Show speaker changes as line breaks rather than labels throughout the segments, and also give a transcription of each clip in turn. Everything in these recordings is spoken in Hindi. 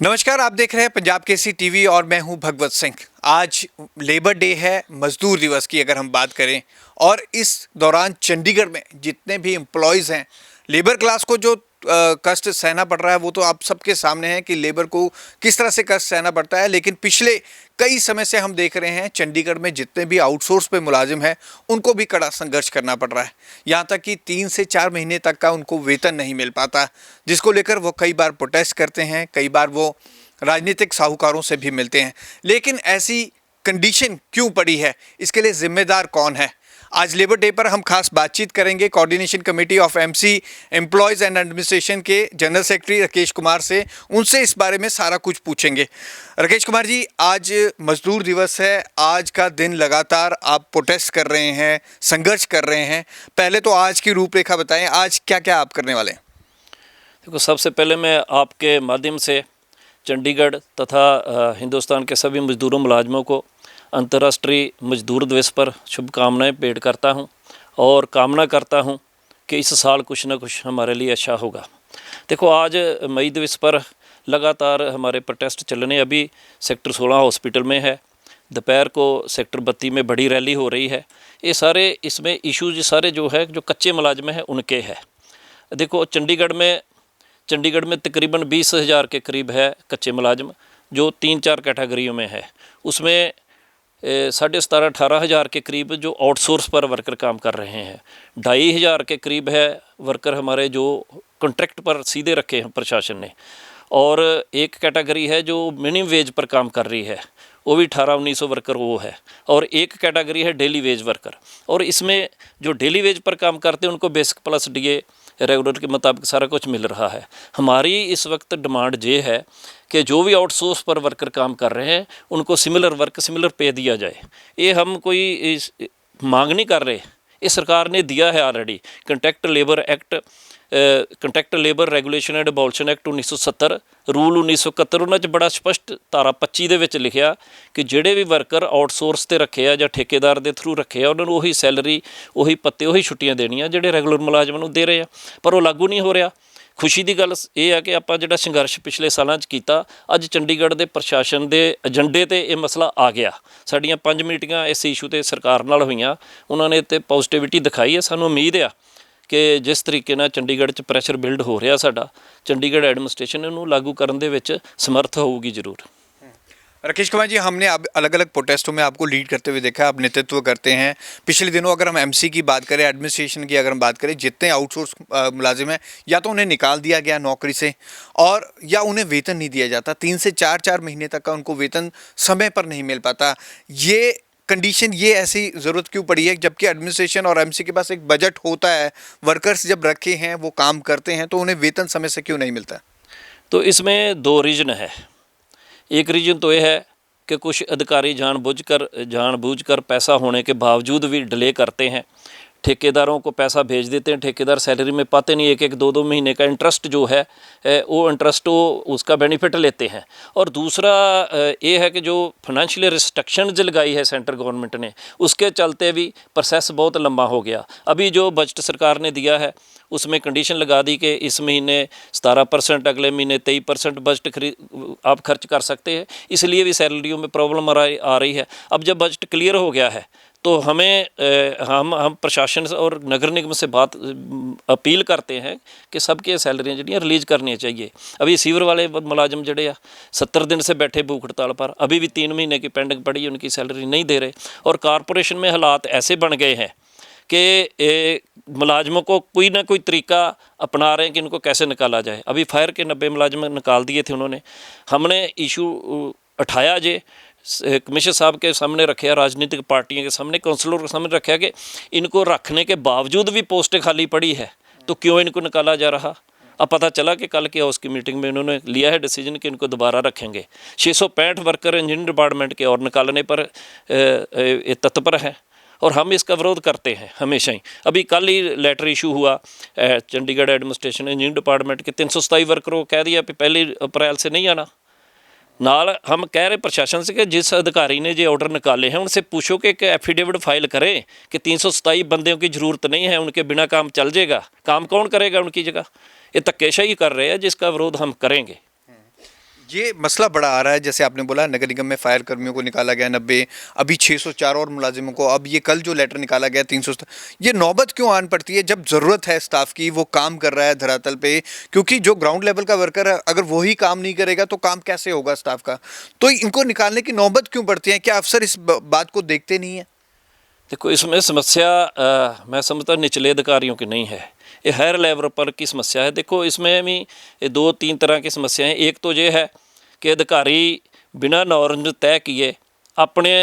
नमस्कार, आप देख रहे हैं पंजाब केसरी टीवी और मैं हूं भगवत सिंह। आज लेबर डे है, मजदूर दिवस की अगर हम बात करें, और इस दौरान चंडीगढ़ में जितने भी एम्प्लॉयज़ हैं, लेबर क्लास को जो कष्ट सहना पड़ रहा है वो तो आप सबके सामने है कि लेबर को किस तरह से कष्ट सहना पड़ता है। लेकिन पिछले कई समय से हम देख रहे हैं चंडीगढ़ में जितने भी आउटसोर्स पे मुलाजिम हैं उनको भी कड़ा संघर्ष करना पड़ रहा है। यहाँ तक कि 3 से 4 महीने तक का उनको वेतन नहीं मिल पाता, जिसको लेकर वो कई बार प्रोटेस्ट करते हैं, कई बार वो राजनीतिक साहूकारों से भी मिलते हैं। लेकिन ऐसी कंडीशन क्यों पड़ी है, इसके लिए जिम्मेदार कौन है? आज लेबर डे पर हम खास बातचीत करेंगे coordination committee of MC employees and administration के जनरल सेक्रेटरी राकेश कुमार से। उनसे इस बारे में सारा कुछ पूछेंगे। राकेश कुमार जी, आज मजदूर दिवस है, आज का दिन लगातार आप प्रोटेस्ट कर रहे हैं, संघर्ष कर रहे हैं। पहले तो आज की रूपरेखा बताएं, आज क्या क्या आप करने वाले हैं?
देखो, सबसे पहले मैं आपके माध्यम से चंडीगढ़ तथा हिंदुस्तान के सभी मजदूरों मुलाजमों को अंतर्राष्ट्रीय मजदूर दिवस पर शुभकामनाएं पेश करता हूं और कामना करता हूं कि इस साल कुछ ना कुछ हमारे लिए अच्छा होगा। देखो, आज मई दिवस पर लगातार हमारे प्रोटेस्ट चलने अभी सेक्टर 16 हॉस्पिटल में है, दोपहर को सेक्टर 32 में बड़ी रैली हो रही है। ये सारे इसमें इश्यूज सारे जो है जो कच्चे मुलाजमे हैं उनके है। देखो, चंडीगढ़ में तकरीबन 20,000 के करीब है कच्चे मुलाजम, जो 3-4 कैटेगरियों में है। उसमें 17,500-18,000 के करीब जो आउटसोर्स पर वर्कर काम कर रहे हैं, 2,500 के करीब है वर्कर हमारे जो कॉन्ट्रैक्ट पर सीधे रखे हैं प्रशासन ने, और एक कैटेगरी है जो मिनिमम वेज पर काम कर रही है, वो भी 1800-1900 वर्कर वो है, और एक कैटेगरी है डेली वेज वर्कर। और इसमें जो डेली वेज पर काम करते हैं उनको बेसिक प्लस डीए रेगुलर के मुताबिक सारा कुछ मिल रहा है। हमारी इस वक्त डिमांड ये है कि जो भी आउटसोर्स पर वर्कर काम कर रहे हैं उनको सिमिलर वर्क सिमिलर पे दिया जाए। ये हम कोई मांग नहीं कर रहे, ये सरकार ने दिया है already. Contract labour regulation and abolition act 1970 rule 1971 उन्हां च बड़ा स्पष्ट धारा 25 ਦੇ ਵਿੱਚ लिखिया कि ਜਿਹੜੇ भी वर्कर आउटसोर्स ਤੇ ਰੱਖੇ ਆ ਜਾਂ ਠੇਕੇਦਾਰ ਦੇ ਥਰੂ ਰੱਖੇ ਆ ਉਹਨਾਂ ਨੂੰ ਉਹੀ ਸੈਲਰੀ, ਉਹੀ ਪੱਤੇ, ਉਹੀ ਛੁੱਟੀਆਂ ਦੇਣੀਆਂ ਜਿਹੜੇ ਰੈਗੂਲਰ ਮੁਲਾਜ਼ਮਾਂ ਨੂੰ ਦੇ ਰਹੇ ਆ, ਪਰ ਉਹ ਲਾਗੂ ਨਹੀਂ ਹੋ ਰਿਹਾ। खुशी की गल ये है कि आप जो संघर्ष पिछले सालों किया, अज चंडीगढ़ के प्रशासन के एजेंडे ते ये मसला आ गया। साड़ियाँ 5 मीटिंगां इस इशू ते सरकार नाल हुईयां, उन्होंने तो पॉजिटिविटी दिखाई है। सानू उम्मीद है कि जिस तरीके नाल चंडीगढ़ च प्रैशर बिल्ड हो रहा, साडा चंडीगढ़ एडमिनिस्ट्रेशन इनू लागू करने दे विच समर्थ होगी जरूर।
राकेश कुमार जी, हमने अब अलग अलग प्रोटेस्टों में आपको लीड करते हुए देखा, आप नेतृत्व करते हैं। पिछले दिनों अगर हम एमसी की बात करें, एडमिनिस्ट्रेशन की अगर हम बात करें, जितने आउटसोर्स मुलाजिम हैं या तो उन्हें निकाल दिया गया नौकरी से, और या उन्हें वेतन नहीं दिया जाता। 3 से 4 महीने तक का उनको वेतन समय पर नहीं मिल पाता। ये कंडीशन, ये ऐसी ज़रूरत क्यों पड़ी है, जबकि एडमिनिस्ट्रेशन और एमसी के पास एक बजट होता है, वर्कर्स जब रखे हैं वो काम करते हैं, तो उन्हें वेतन समय से क्यों नहीं मिलता?
तो इसमें 2 रीज़न है। एक रीजन तो यह है कि कुछ अधिकारी जानबूझकर पैसा होने के बावजूद भी डिले करते हैं, ठेकेदारों को पैसा भेज देते हैं, ठेकेदार सैलरी में पाते नहीं, 1-2 महीने का इंटरेस्ट जो है वो इंटरेस्ट उसका बेनिफिट लेते हैं। और दूसरा ये है कि जो फाइनेंशियल रिस्ट्रिक्शंस लगाई है सेंट्रल गवर्नमेंट ने, उसके चलते भी प्रोसेस बहुत लंबा हो गया। अभी जो बजट सरकार ने दिया है उसमें कंडीशन लगा दी कि इस महीने 17%, अगले महीने 23% बजट आप खर्च कर सकते हैं, इसलिए भी सैलरियों में प्रॉब्लम आ रही है। अब जब बजट क्लियर हो गया है तो हम प्रशासन और नगर निगम से बात अपील करते हैं कि सबके सैलरियाँ जड़ियाँ रिलीज़ करनी चाहिए। अभी सीवर वाले मुलाजम जड़े 70 दिन से बैठे भूख हड़ताल पर, अभी भी 3 महीने की पेंडिंग पड़ी, उनकी सैलरी नहीं दे रहे। और कॉरपोरेशन में हालात ऐसे बन गए हैं कि मुलाजमों को कोई ना कोई तरीका अपना रहे हैं कि इनको कैसे निकाला जाए। अभी फायर के 90 मुलाजम निकाल दिए थे उन्होंने। हमने इशू उठाया जे कमिश्नर साहब के सामने रखे, राजनीतिक पार्टियों के सामने, काउंसलर के सामने रखा कि इनको रखने के बावजूद भी पोस्टें खाली पड़ी है, तो क्यों इनको निकाला जा रहा। अब पता चला कि कल की हाउस की मीटिंग में इन्होंने लिया है डिसीजन कि इनको दोबारा रखेंगे। 665 वर्कर इंजीनियरिंग डिपार्टमेंट के और निकालने पर तत्पर हैं, और हम इसका विरोध करते हैं हमेशा ही। अभी कल ही लेटर इशू हुआ चंडीगढ़ एडमिनिस्ट्रेशन इंजीनियरिंग डिपार्टमेंट के 327 वर्करों को कह दिया कि 1 अप्रैल से नहीं आना। नाल हम कह रहे प्रशासन से कि जिस अधिकारी ने जो ऑर्डर निकाले हैं उनसे पूछो कि एफिडेविट फाइल करें कि 327 बंदों की ज़रूरत नहीं है, उनके बिना काम चल जाएगा। काम कौन करेगा उनकी जगह? ये धक्केशाही कर रहे हैं जिसका विरोध हम करेंगे।
ये मसला बड़ा आ रहा है, जैसे आपने बोला नगर निगम में फायर कर्मियों को निकाला गया 90, अभी 604 और मुलाजिमों को, अब ये कल जो लेटर निकाला गया 300। ये नौबत क्यों आन पड़ती है जब ज़रूरत है स्टाफ की, वो काम कर रहा है धरातल पे, क्योंकि जो ग्राउंड लेवल का वर्कर है अगर वही काम नहीं करेगा तो काम कैसे होगा स्टाफ का। तो इनको निकालने की नौबत क्यों पड़ती है? क्या अफसर इस बात को देखते नहीं है?
देखो, इसमें समस्या मैं समझता हूं निचले अधिकारियों की नहीं है, ये हायर लेवल पर की समस्या है। देखो, इसमें भी ये दो तीन तरह की समस्याएं हैं। एक तो ये है कि अधिकारी बिना नॉर्म तय किए अपने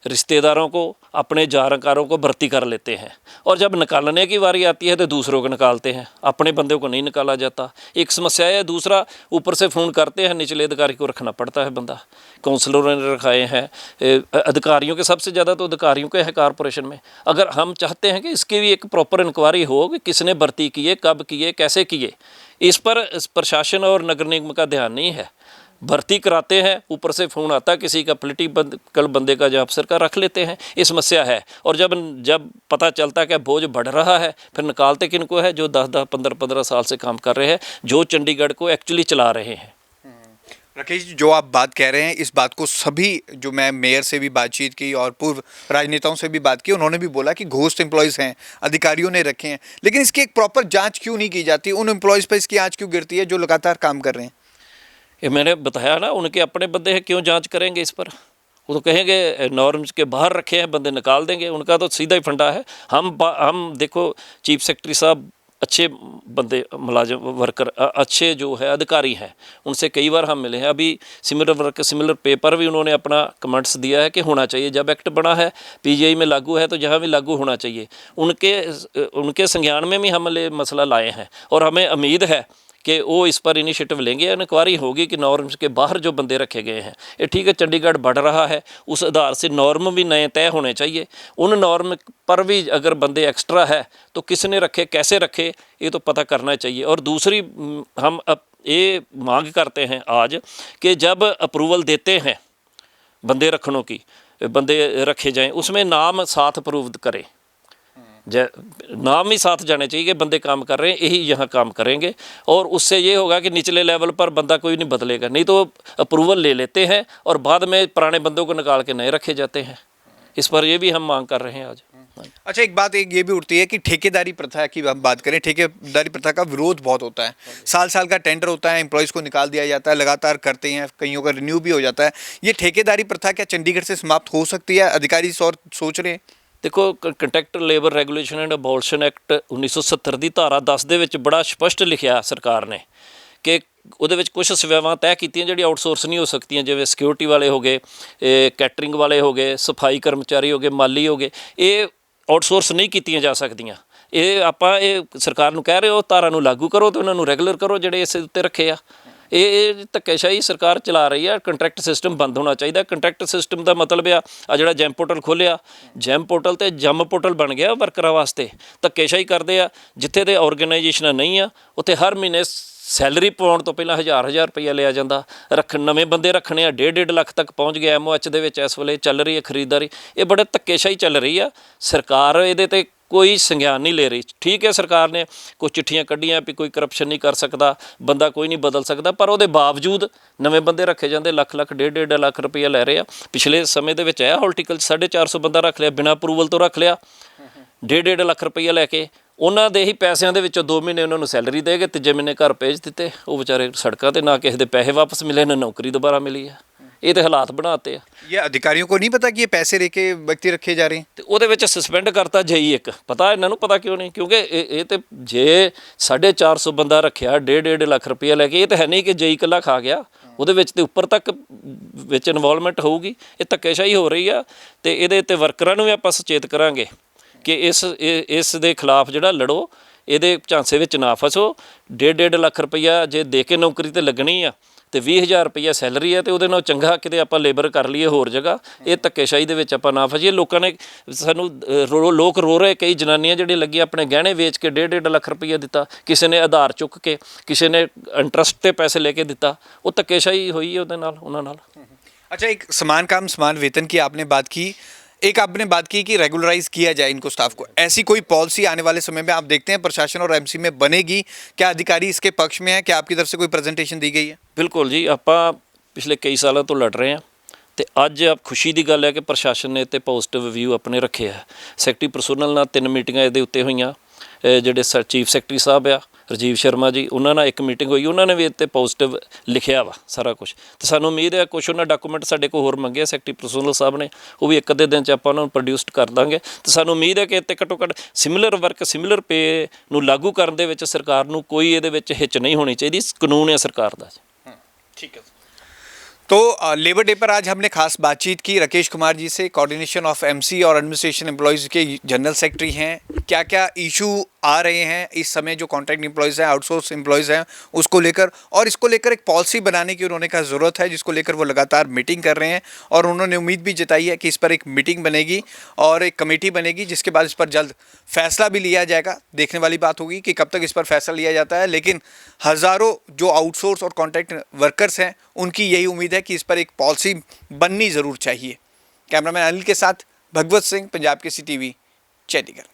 रिश्तेदारों को, अपने जानकारों को भर्ती कर लेते हैं, और जब निकालने की बारी आती है तो दूसरों को निकालते हैं, अपने बंदे को नहीं निकाला जाता। एक समस्या है। दूसरा, ऊपर से फ़ोन करते हैं, निचले अधिकारी को रखना पड़ता है बंदा। काउंसलरों ने रखाए हैं, अधिकारियों के सबसे ज़्यादा तो अधिकारियों के हैं कॉरपोरेशन में। अगर हम चाहते हैं कि इसकी भी एक प्रॉपर इंक्वायरी हो कि किसने भर्ती किए, कब किए, कैसे किए, इस पर प्रशासन और नगर निगम का ध्यान नहीं है। भर्ती कराते हैं, ऊपर से फ़ोन आता है किसी का पॉलिटिकल बंदे का, जो अफसर का, रख लेते हैं। ये समस्या है। और जब पता चलता है कि बोझ बढ़ रहा है, फिर निकालते किनको है? जो 10-10, 15-15 साल से काम कर रहे हैं, जो चंडीगढ़ को एक्चुअली चला रहे हैं।
राकेश जी, जो आप बात कह रहे हैं, इस बात को सभी, जो मैं मेयर से भी बातचीत की और पूर्व राजनेताओं से भी बात की, उन्होंने भी बोला कि घोस्ट एम्प्लॉयज़ हैं, अधिकारियों ने रखे हैं, लेकिन इसकी एक प्रॉपर जांच क्यों नहीं की जाती? उन एम्प्लॉयज़ पर इसकी आंच क्यों गिरती है जो लगातार काम कर रहे हैं?
ये मैंने बताया ना, उनके अपने बंदे हैं, क्यों जांच करेंगे इस पर? वो तो कहेंगे नॉर्म्स के बाहर रखे हैं बंदे, निकाल देंगे। उनका तो सीधा ही फंडा है। हम देखो, चीफ सेक्रेटरी साहब अच्छे बंदे, मुलाजिम वर्कर अच्छे जो है अधिकारी हैं, उनसे कई बार हम मिले हैं। अभी सिमिलर वर्क, सिमिलर पेपर भी उन्होंने अपना कमेंट्स दिया है कि होना चाहिए। जब एक्ट बना है, पीजीआई में लागू है, तो जहाँ भी लागू होना चाहिए। उनके संज्ञान में भी हम ये मसला लाए हैं, और हमें उम्मीद है कि वो इस पर इनिशिएटिव लेंगे, इंक्वायरी होगी कि नॉर्म्स के बाहर जो बंदे रखे गए हैं। ये ठीक है, चंडीगढ़ बढ़ रहा है, उस आधार से नॉर्म भी नए तय होने चाहिए। उन नॉर्म पर भी अगर बंदे एक्स्ट्रा है तो किसने रखे, कैसे रखे, ये तो पता करना चाहिए। और दूसरी, हम अब ये मांग करते हैं आज कि जब अप्रूवल देते हैं बंदे रखने की, बंदे रखे जाएँ, उसमें नाम साथ अप्रूव करें। नाम ही साथ जाने चाहिए कि बंदे काम कर रहे हैं, यही यहाँ काम करेंगे। और उससे ये होगा कि निचले लेवल पर बंदा कोई नहीं बदलेगा। नहीं तो अप्रूवल ले लेते हैं और बाद में पुराने बंदों को निकाल के नए रखे जाते हैं। इस पर ये भी हम मांग कर रहे हैं आज।
अच्छा, एक बात ये भी उठती है कि ठेकेदारी प्रथा की हम बात करें, ठेकेदारी प्रथा का विरोध बहुत होता है। साल साल का टेंडर होता है, एम्प्लॉयज़ को निकाल दिया जाता है, लगातार करते हैं, कईयों का रिन्यू भी हो जाता है। ये ठेकेदारी प्रथा क्या चंडीगढ़ से समाप्त हो सकती है? अधिकारी सोच रहे हैं?
देखो, contract labour regulation and abolition act 1970 ਦੀ ਧਾਰਾ 10 ਦੇ ਵਿੱਚ ਬੜਾ ਸਪਸ਼ਟ ਲਿਖਿਆ ਸਰਕਾਰ ਨੇ ਕਿ ਉਹਦੇ ਵਿੱਚ ਕੁਝ ਸੇਵਾਵਾਂ ਤੈਅ ਕੀਤੀਆਂ ਜਿਹੜੀਆਂ ਆਊਟਸੋਰਸ ਨਹੀਂ ਹੋ ਸਕਦੀਆਂ, ਜਿਵੇਂ ਸਿਕਿਉਰਿਟੀ ਵਾਲੇ ਹੋ ਗਏ, ਕੈਟਰਿੰਗ ਵਾਲੇ ਹੋ ਗਏ, ਸਫਾਈ ਕਰਮਚਾਰੀ ਹੋ ਗਏ, ਮਾਲੀ ਹੋ ਗਏ, ਇਹ ਆਊਟਸੋਰਸ ਨਹੀਂ ਕੀਤੀਆਂ ਜਾ ਸਕਦੀਆਂ। ਇਹ ਆਪਾਂ ਇਹ ਸਰਕਾਰ ਨੂੰ ਕਹਿ ਰਹੇ ਹੋ, ਧਾਰਾ ਨੂੰ ਲਾਗੂ ਕਰੋ ਤੇ ਉਹਨਾਂ ਨੂੰ ਰੈਗੂਲਰ ਕਰੋ ਜਿਹੜੇ ਇਸ ਉੱਤੇ ਰੱਖੇ ਆ। ਇਹ ਧੱਕੇਸ਼ਾਹੀ ਸਰਕਾਰ ਚਲਾ ਰਹੀ ਹੈ। ਕੰਟਰੈਕਟ ਸਿਸਟਮ ਬੰਦ ਹੋਣਾ ਚਾਹੀਦਾ। ਕੰਟਰੈਕਟ ਸਿਸਟਮ ਦਾ ਮਤਲਬ ਆ ਜਿਹੜਾ ਜੈਮ ਪੋਰਟਲ ਖੋਲ੍ਹਿਆ, ਜੈਮ ਪੋਰਟਲ ਤੇ ਜਮ ਪੋਰਟਲ ਬਣ ਗਿਆ ਵਰਕਰਾਂ ਵਾਸਤੇ। ਧੱਕੇਸ਼ਾਹੀ ਕਰਦੇ ਆ। ਜਿੱਥੇ ਦੇ ਆਰਗੇਨਾਈਜੇਸ਼ਨਾਂ ਨਹੀਂ ਆ, ਉੱਥੇ ਹਰ ਮਹੀਨੇ ਸੈਲਰੀ ਪਾਉਣ ਤੋਂ ਪਹਿਲਾਂ 1000 ਰੁਪਈਆ ਲਿਆ ਜਾਂਦਾ। ਨਵੇਂ ਬੰਦੇ ਰੱਖਣੇ ਆ, 1.5 ਲੱਖ ਤੱਕ ਪਹੁੰਚ ਗਿਆ MOH ਦੇ ਵਿੱਚ ਇਸ ਵੇਲੇ ਚੱਲ ਰਹੀ ਹੈ ਖਰੀਦਦਾਰੀ। ਇਹ ਬੜੇ ਧੱਕੇਸ਼ਾਹੀ ਚੱਲ ਰਹੀ ਆ। ਸਰਕਾਰ ਇਹਦੇ ਤੇ ਕੋਈ ਸੰਗਿਆਨ ਨਹੀਂ ਲੈ ਰਹੀ। ਠੀਕ ਹੈ, ਸਰਕਾਰ ਨੇ ਕੁਝ ਚਿੱਠੀਆਂ ਕੱਢੀਆਂ ਵੀ ਕੋਈ ਕਰਪਸ਼ਨ ਨਹੀਂ ਕਰ ਸਕਦਾ, ਬੰਦਾ ਕੋਈ ਨਹੀਂ ਬਦਲ ਸਕਦਾ, ਪਰ ਉਹਦੇ ਬਾਵਜੂਦ ਨਵੇਂ ਬੰਦੇ ਰੱਖੇ ਜਾਂਦੇ। ਲੱਖ 1.5 ਲੱਖ ਰੁਪਈਆ ਲੈ ਰਹੇ ਆ। ਪਿਛਲੇ ਸਮੇਂ ਦੇ ਵਿੱਚ ਆਇਆ ਹੌਰਟੀਕਲਚਰ 450 ਬੰਦਾ ਰੱਖ ਲਿਆ, ਬਿਨਾਂ ਅਪਰੂਵਲ ਤੋਂ ਰੱਖ ਲਿਆ, 1.5 ਲੱਖ ਰੁਪਈਆ ਲੈ ਕੇ। ਉਹਨਾਂ ਦੇ ਹੀ ਪੈਸਿਆਂ ਦੇ ਵਿੱਚੋਂ 2 ਮਹੀਨੇ ਉਹਨਾਂ ਨੂੰ ਸੈਲਰੀ ਦੇ ਕੇ ਤੀਜੇ ਮਹੀਨੇ ਘਰ ਭੇਜ ਦਿੱਤੇ। ਉਹ ਵਿਚਾਰੇ ਸੜਕਾਂ 'ਤੇ, ਨਾ ਕਿਸੇ ਦੇ ਪੈਸੇ ਵਾਪਸ ਮਿਲੇ, ਨਾ ਨੌਕਰੀ ਦੁਬਾਰਾ ਮਿਲੀ ਆ। ਇਹ ਤੇ ਹਾਲਾਤ ਬਣਾਤੇ ਆ।
ये अधिकारियों को नहीं पता कि ये पैसे लेके व्यक्ति रखे जा रहे हैं?
ਤੇ ਉਹਦੇ ਵਿੱਚ ਸਸਪੈਂਡ ਕਰਤਾ ਜਈ ਇੱਕ। ਪਤਾ ਇਹਨਾਂ ਨੂੰ ਪਤਾ ਕਿਉਂ ਨਹੀਂ? ਕਿਉਂਕਿ ਇਹ ਤੇ ਜੇ 450 ਬੰਦਾ ਰੱਖਿਆ 1.5 ਲੱਖ ਰੁਪਈਆ ਲੈ ਕੇ, ਇਹ ਤਾਂ ਹੈ ਨਹੀਂ ਕਿ ਜਈ ਇਕੱਲਾ ਖਾ ਗਿਆ। ਉਹਦੇ ਵਿੱਚ ਤੇ ਉੱਪਰ ਤੱਕ ਵਿੱਚ ਇਨਵੋਲਵਮੈਂਟ ਹੋਊਗੀ। ਇਹ ਧੱਕੇਸ਼ਾਹੀ ਹੋ ਰਹੀ ਆ। ਤੇ ਇਹਦੇ ਤੇ ਵਰਕਰਾਂ ਨੂੰ ਵੀ ਆਪਾਂ ਸੁਚੇਤ ਕਰਾਂਗੇ ਕਿ ਇਸ ਦੇ ਖਿਲਾਫ ਜਿਹੜਾ ਲੜੋ, ਇਹਦੇ ਝਾਂਸੇ ਵਿੱਚ ਨਾ ਫਸੋ। 1.5 ਲੱਖ ਰੁਪਈਆ ਜੇ ਦੇ ਕੇ ਨੌਕਰੀ ਤੇ ਲੱਗਣੀ ਆ ਤੇ 20000 ਰੁਪਈਆ ਸੈਲਰੀ ਹੈ, ਤੇ ਉਹਦੇ ਨਾਲ ਚੰਗਾ ਕਿਤੇ ਆਪਾਂ ਲੇਬਰ ਕਰ ਲਈਏ ਹੋਰ ਜਗ੍ਹਾ। ਇਹ ਧੱਕੇਸ਼ਾਹੀ ਦੇ ਵਿੱਚ ਆਪਾਂ ਨਾ ਫਸੀਏ। ਲੋਕਾਂ ਨੇ ਸਾਨੂੰ ਲੋਕ ਰੋ ਰਹੇ, ਕਈ ਜਨਾਨੀਆਂ ਜਿਹੜੇ ਲੱਗੀਆਂ ਆਪਣੇ ਗਹਿਣੇ ਵੇਚ ਕੇ 1.5 ਲੱਖ ਰੁਪਈਆ ਦਿੱਤਾ, ਕਿਸੇ ਨੇ ਆਧਾਰ ਚੁੱਕ ਕੇ, ਕਿਸੇ ਨੇ ਇੰਟਰਸਟ ਤੇ ਪੈਸੇ ਲੈ ਕੇ ਦਿੱਤਾ। ਉਹ ਧੱਕੇਸ਼ਾਹੀ ਹੋਈ ਹੈ ਉਹਦੇ ਨਾਲ, ਉਹਨਾਂ ਨਾਲ।
अच्छा, एक समान काम समान वेतन की आपने बात की। एक आपने बात की कि रेगुलराइज किया जाए इनको, स्टाफ को, ऐसी कोई पॉलिसी आने वाले समय में आप देखते हैं प्रशासन और एमसी में बनेगी? क्या अधिकारी इसके पक्ष में है? क्या आपकी तरफ से कोई प्रेजेंटेशन दी गई है?
ਬਿਲਕੁਲ ਜੀ, ਆਪਾਂ ਪਿਛਲੇ ਕਈ ਸਾਲਾਂ ਤੋਂ ਲੜ ਰਹੇ ਹਾਂ ਤੇ ਅੱਜ ਖੁਸ਼ੀ ਦੀ ਗੱਲ ਹੈ ਕਿ ਪ੍ਰਸ਼ਾਸਨ ਨੇ ਤੇ ਪੋਜ਼ਿਟਿਵ ਵਿਊ ਆਪਣੇ ਰੱਖੇ ਆ। ਸੈਕਟਰੀ ਪਰਸੋਨਲ ਨਾਲ 3 ਮੀਟਿੰਗਾਂ ਇਹਦੇ ਉੱਤੇ ਹੋਈਆਂ। ਜਿਹੜੇ ਚੀਫ ਸੈਕਟਰੀ ਸਾਹਿਬ ਆ ਰਾਜੀਵ ਸ਼ਰਮਾ ਜੀ, ਉਹਨਾਂ ਨਾਲ ਇੱਕ ਮੀਟਿੰਗ ਹੋਈ, ਉਹਨਾਂ ਨੇ ਵੀ ਇੱਥੇ ਪੋਜ਼ਿਟਿਵ ਲਿਖਿਆ ਵਾ ਸਾਰਾ ਕੁਝ। ਤੇ ਸਾਨੂੰ ਉਮੀਦ ਹੈ ਕੁਛ ਉਹਨਾਂ ਡਾਕੂਮੈਂਟ ਸਾਡੇ ਕੋਲ ਹੋਰ ਮੰਗੇ ਸੈਕਟਰੀ ਪਰਸੋਨਲ ਸਾਹਿਬ ਨੇ, ਉਹ ਵੀ ਇੱਕ ਅੱਧੇ ਦਿਨ 'ਚ ਆਪਾਂ ਉਹਨਾਂ ਨੂੰ ਪ੍ਰੋਡਿਊਸਡ ਕਰ ਦਾਂਗੇ। ਤੇ ਸਾਨੂੰ ਉਮੀਦ ਹੈ ਕਿ ਇੱਥੇ ਘੱਟੋ ਘੱਟ ਸਿਮਿਲਰ ਵਰਕ ਸਿਮਿਲਰ ਪੇ ਨੂੰ ਲਾਗੂ ਕਰਨ ਦੇ ਵਿੱਚ ਸਰਕਾਰ ਨੂੰ ਕੋਈ ਇਹਦੇ ਵਿੱਚ ਹਿੱਚ ਨਹੀਂ ਹੋਣੀ ਚਾਹੀਦੀ। ਕਾਨੂੰਨ ਹੈ ਸਰਕਾਰ ਦਾ।
ठीक है। तो लेबर डे पर आज हमने खास बातचीत की राकेश कुमार जी से, कोऑर्डिनेशन ऑफ एमसी और एडमिनिस्ट्रेशन एम्प्लॉयज़ के जनरल सेक्रेटरी हैं। क्या क्या इशू आ रहे हैं इस समय जो कॉन्ट्रैक्ट एम्प्लॉयज़ हैं, आउटसोर्स एम्प्लॉयज़ हैं, उसको लेकर, और इसको लेकर एक पॉलिसी बनाने की उन्होंने कहा ज़रूरत है, जिसको लेकर वो लगातार मीटिंग कर रहे हैं। और उन्होंने उम्मीद भी जताई है कि इस पर एक मीटिंग बनेगी और एक कमेटी बनेगी, जिसके बाद इस पर जल्द फैसला भी लिया जाएगा। देखने वाली बात होगी कि कब तक इस पर फैसला लिया जाता है, लेकिन हज़ारों जो आउटसोर्स और कॉन्ट्रैक्ट वर्कर्स हैं उनकी यही उम्मीद है कि इस पर एक पॉलिसी बननी ज़रूर चाहिए। कैमरामैन अनिल के साथ भगवत सिंह, पंजाब केसरी टीवी, चंडीगढ़।